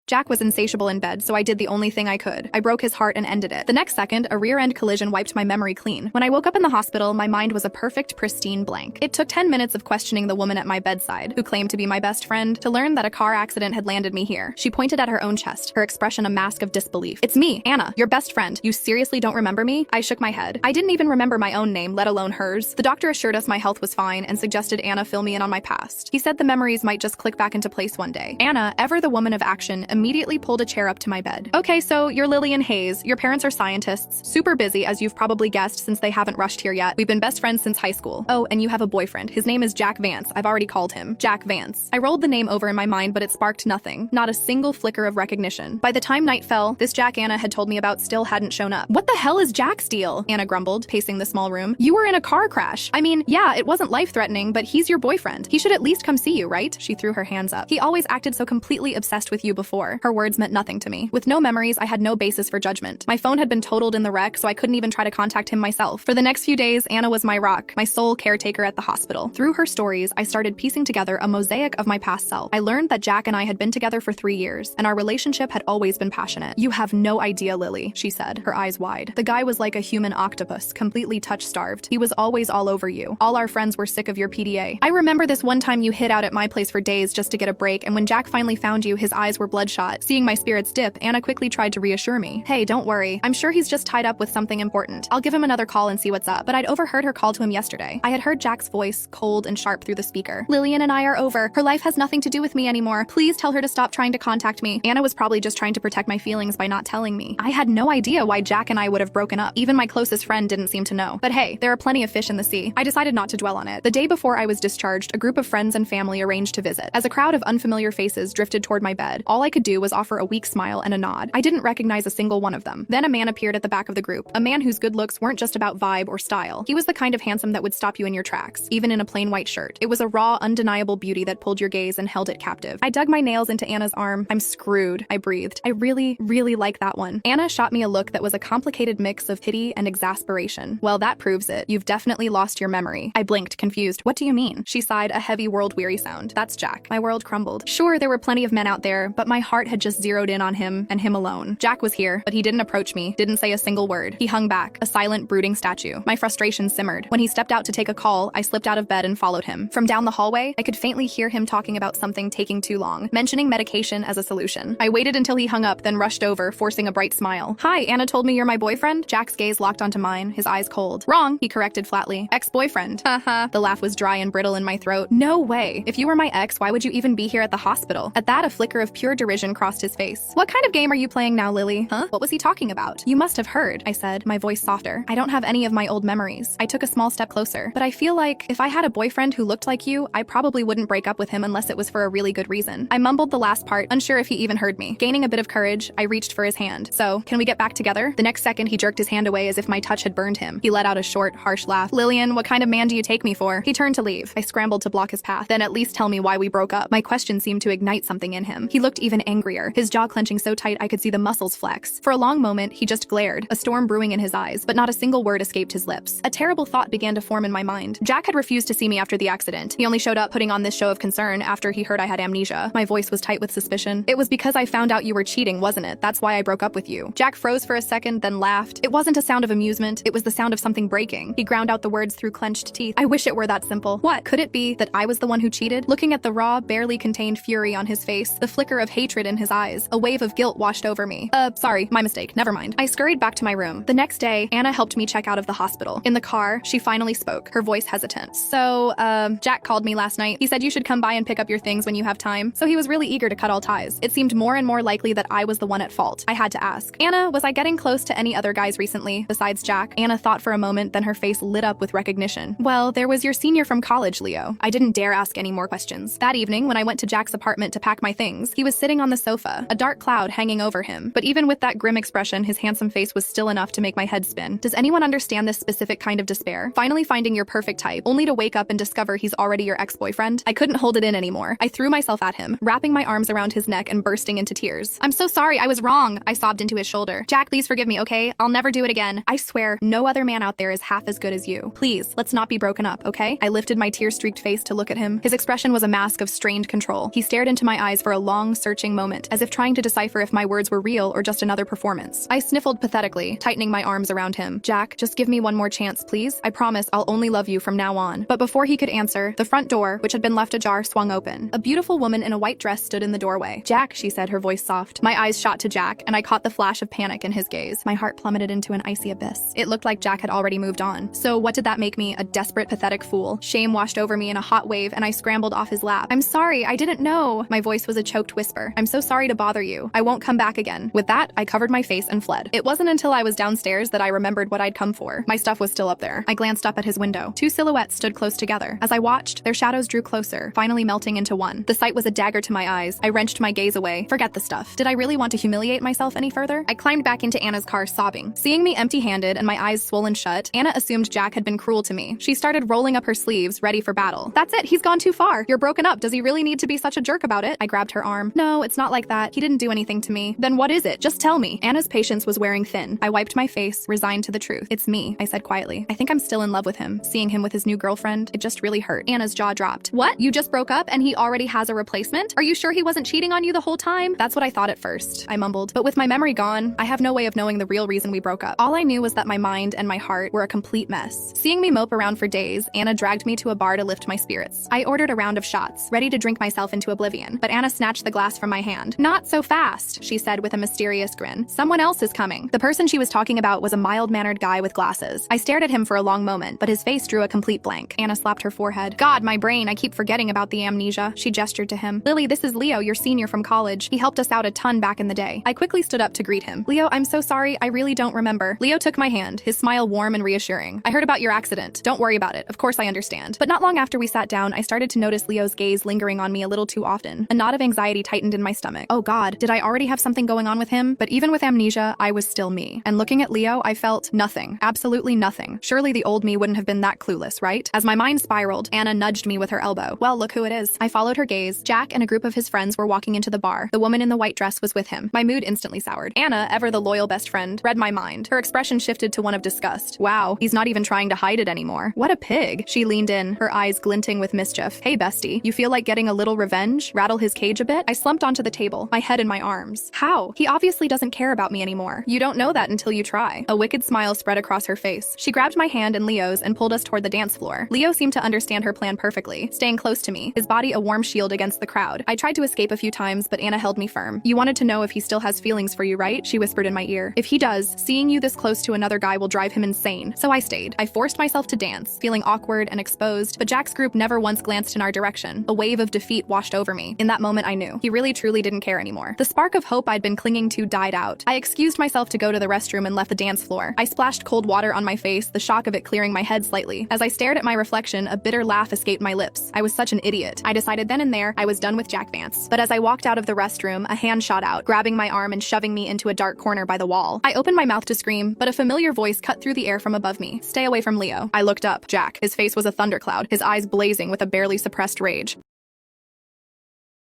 Jack was insatiable in bed, so I did the only thing I could. I broke his heart and ended it. The next second, a rear-end collision wiped my memory clean. When I woke up in the hospital, my mind was a perfect, pristine blank. It took 10 minutes of questioning the woman at my bedside, who claimed to be my best friend, to learn that a car accident had landed me here. She pointed at her own chest, her expression a mask of disbelief. "It's me, Anna, your best friend. You seriously don't remember me?" I shook my head. I didn't even remember my own name, let alone hers. The doctor assured us my health was fine and suggested Anna fill me in on my past. He said the memories might just click back into place one day. Anna, ever the woman of action, immediately pulled a chair up to my bed. "Okay, so you're Lillian Hayes. Your parents are scientists. Super busy, as you've probably guessed since they haven't rushed here yet. We've been best friends since high school. Oh, and you have a boyfriend. His name is Jack Vance. I've already called him. Jack Vance." I rolled the name over in my mind, but it sparked nothing. Not a single flicker of recognition. By the time night fell, this Jack Anna had told me about still hadn't shown up. "What the hell is Jack's deal?" Anna grumbled, pacing the small room. "You were in a car crash. I mean, yeah, it wasn't life-threatening, but he's your boyfriend. He should at least come see you, right?" She threw her hands up. "He always acted so completely obsessed with you before." Her words meant nothing to me. With no memories, I had no basis for judgment. My phone had been totaled in the wreck, so I couldn't even try to contact him myself. For the next few days, Anna was my rock, my sole caretaker at the hospital. Through her stories, I started piecing together a mosaic of my past self. I learned that Jack and I had been together for 3 years, and our relationship had always been passionate. "You have no idea, Lily," she said, her eyes wide. "The guy was like a human octopus, completely touch-starved. He was always all over you. All our friends were sick of your PDA. I remember this one time you hid out at my place for days just to get a break, and when Jack finally found you, his eyes were bloodshot." Seeing my spirits dip, Anna quickly tried to reassure me. "Hey, don't worry. I'm sure he's just tied up with something important. I'll give him another call and see what's up." But I'd overheard her call to him yesterday. I had heard Jack's voice, cold and sharp through the speaker. "Lillian and I are over. Her life has nothing to do with me anymore. Please tell her to stop trying to contact me." Anna was probably just trying to protect my feelings by not telling me. I had no idea why Jack and I would have broken up. Even my closest friend didn't seem to know. But hey, there are plenty of fish in the sea. I decided not to dwell on it. The day before I was discharged, a group of friends and family arranged to visit. As a crowd of unfamiliar faces drifted toward my bed, all I could do was offer a weak smile and a nod. I didn't recognize a single one of them. Then a man appeared at the back of the group, a man whose good looks weren't just about vibe or style. He was the kind of handsome that would stop you in your tracks, even in a plain white shirt. It was a raw, undeniable beauty that pulled your gaze and held it captive. I dug my nails into Anna's arm. "I'm screwed," I breathed. "I really, really like that one." Anna shot me a look that was a complicated mix of pity and exasperation. "Well, that proves it. You've definitely lost your memory." I blinked, confused. "What do you mean?" She sighed, a heavy, world-weary sound. "That's Jack." My world crumbled. Sure, there were plenty of men out there, but my heart had just zeroed in on him, and him alone. Jack was here, but he didn't approach me, didn't say a single word. He hung back, a silent, brooding statue. My frustration simmered. When he stepped out to take a call, I slipped out of bed and followed him. From down the hallway, I could faintly hear him talking about something taking too long, mentioning medication as a solution. I waited until he hung up, then rushed over, forcing a bright smile. "Hi, Anna told me you're my boyfriend?" Jack's gaze locked onto mine, his eyes cold. "Wrong," he corrected flatly. "Ex-boyfriend." Haha. The laugh was dry and brittle in my throat. "No way. If you were my ex, why would you even be here at the hospital?" At that, a flicker of pure derision crossed his face. "What kind of game are you playing now, Lily?" "Huh? What was he talking about?" "You must have heard," I said, my voice softer. "I don't have any of my old memories." I took a small step closer. "But I feel like if I had a boyfriend who looked like you, I probably wouldn't break up with him unless it was for a really good reason." I mumbled the last part, unsure if he even heard me. Gaining a bit of courage, I reached for his hand. "So, can we get back together?" The next second, he jerked his hand away as if my touch had burned him. He let out a short, harsh laugh. "Lillian, what kind of man do you take me for?" He turned to leave. I scrambled to block his path. "Then at least tell me why we broke up." My question seemed to ignite something in him. He looked even angrier, his jaw clenching so tight I could see the muscles flex. For a long moment, he just glared, a storm brewing in his eyes, but not a single word escaped his lips. A terrible thought began to form in my mind. Jack had refused to see me after the accident. He only showed up putting on this show of concern after he heard I had amnesia. My voice was tight with suspicion. "It was because I found out you were cheating, wasn't it? That's why I broke up with you." Jack froze for a second, then laughed. It wasn't a sound of amusement, it was the sound of something breaking. He ground out the words through clenched teeth. "I wish it were that simple." What? Could it be that I was the one who cheated? Looking at the raw, barely contained fury on his face, the flicker of hatred in his eyes, a wave of guilt washed over me. Sorry, my mistake, never mind. I scurried back to my room. The next day, Anna helped me check out of the hospital. In the car, she finally spoke, her voice hesitant. "So, Jack called me last night. He said you should come by and pick up your things when you have time." So he was really eager to cut all ties. It seemed more and more likely that I was the one at fault. I had to ask, "Anna, was I getting close to any other guys recently, besides Jack?" Anna thought for a moment, then her face lit up with recognition. "Well, there was your senior from college, Leo." I didn't dare ask any more questions. That evening, when I went to Jack's apartment to pack my things, he was sitting on the sofa, a dark cloud hanging over him. But even with that grim expression, his handsome face was still enough to make my head spin. Does anyone understand this specific kind of despair? Finally finding your perfect type, only to wake up and discover he's already your ex-boyfriend? I couldn't hold it in anymore. I threw myself at him, wrapping my arms around his neck and bursting into tears. "I'm so sorry, I was wrong," I sobbed into his shoulder. "Jack, please forgive me, okay? I'll never do it again. I swear, no other man out there is half as good as you. Please, let's not be broken up, okay?" I lifted my tear-streaked face to look at him. His expression was a mask of strained control. He stared into my eyes for a long, searching moment, as if trying to decipher if my words were real or just another performance. I sniffled pathetically, tightening my arms around him. Jack, just give me one more chance, please. I promise I'll only love you from now on. But before he could answer, the front door, which had been left ajar, swung open. A beautiful woman in a white dress stood in the doorway. Jack, she said, her voice soft. My eyes shot to Jack, and I caught the flash of panic in his gaze. My heart plummeted into an icy abyss. It looked like Jack had already moved on. So what did that make me? A desperate, pathetic fool. Shame washed over me in a hot wave, and I scrambled off his lap. I'm sorry, I didn't know. My voice was a choked whisper. I'm so sorry to bother you. I won't come back again. With that, I covered my face and fled. It wasn't until I was downstairs that I remembered what I'd come for. My stuff was still up there. I glanced up at his window. Two silhouettes stood close together. As I watched, their shadows drew closer, finally melting into one. The sight was a dagger to my eyes. I wrenched my gaze away. Forget the stuff. Did I really want to humiliate myself any further? I climbed back into Anna's car sobbing. Seeing me empty-handed and my eyes swollen shut, Anna assumed Jack had been cruel to me. She started rolling up her sleeves, ready for battle. That's it, he's gone too far. You're broken up. Does he really need to be such a jerk about it? I grabbed her arm. No, it's not like that. He didn't do anything to me. Then what is it? Just tell me. Anna's patience was wearing thin. I wiped my face, resigned to the truth. It's me, I said quietly. I think I'm still in love with him. Seeing him with his new girlfriend, it just really hurt. Anna's jaw dropped. What? You just broke up and he already has a replacement? Are you sure he wasn't cheating on you the whole time? That's what I thought at first, I mumbled. But with my memory gone, I have no way of knowing the real reason we broke up. All I knew was that my mind and my heart were a complete mess. Seeing me mope around for days, Anna dragged me to a bar to lift my spirits. I ordered a round of shots, ready to drink myself into oblivion, but Anna snatched the glass from my hand. Not so fast, she said with a mysterious grin. Someone else is coming. The person she was talking about was a mild-mannered guy with glasses. I stared at him for a long moment, but his face drew a complete blank. Anna slapped her forehead. God, my brain, I keep forgetting about the amnesia. She gestured to him. Lily, this is Leo, your senior from college. He helped us out a ton back in the day. I quickly stood up to greet him. Leo, I'm so sorry, I really don't remember. Leo took my hand, his smile warm and reassuring. I heard about your accident. Don't worry about it. Of course I understand. But not long after we sat down, I started to notice Leo's gaze lingering on me a little too often. A knot of anxiety tightened in my stomach. Oh God, did I already have something going on with him? But even with amnesia, I was still me. And looking at Leo, I felt nothing. Absolutely nothing. Surely the old me wouldn't have been that clueless, right? As my mind spiraled, Anna nudged me with her elbow. Well, look who it is. I followed her gaze. Jack and a group of his friends were walking into the bar. The woman in the white dress was with him. My mood instantly soured. Anna, ever the loyal best friend, read my mind. Her expression shifted to one of disgust. Wow, he's not even trying to hide it anymore. What a pig. She leaned in, her eyes glinting with mischief. Hey, bestie, you feel like getting a little revenge? Rattle his cage a bit? I slumped onto the table, my head in my arms. How? He obviously doesn't care about me anymore. You don't know that until you try. A wicked smile spread across her face. She grabbed my hand and Leo's and pulled us toward the dance floor. Leo seemed to understand her plan perfectly, staying close to me, his body a warm shield against the crowd. I tried to escape a few times, but Anna held me firm. You wanted to know if he still has feelings for you, right? She whispered in my ear. If he does, seeing you this close to another guy will drive him insane. So I stayed. I forced myself to dance, feeling awkward and exposed, but Jack's group never once glanced in our direction. A wave of defeat washed over me. In that moment, I knew. He really truly didn't care anymore. The spark of hope I'd been clinging to died out. I excused myself to go to the restroom and left the dance floor. I splashed cold water on my face, the shock of it clearing my head slightly. As I stared at my reflection, a bitter laugh escaped my lips. I was such an idiot. I decided then and there I was done with Jack Vance. But as I walked out of the restroom, a hand shot out, grabbing my arm and shoving me into a dark corner by the wall. I opened my mouth to scream, but a familiar voice cut through the air from above me. Stay away from Leo. I looked up. Jack. His face was a thundercloud, his eyes blazing with a barely suppressed rage.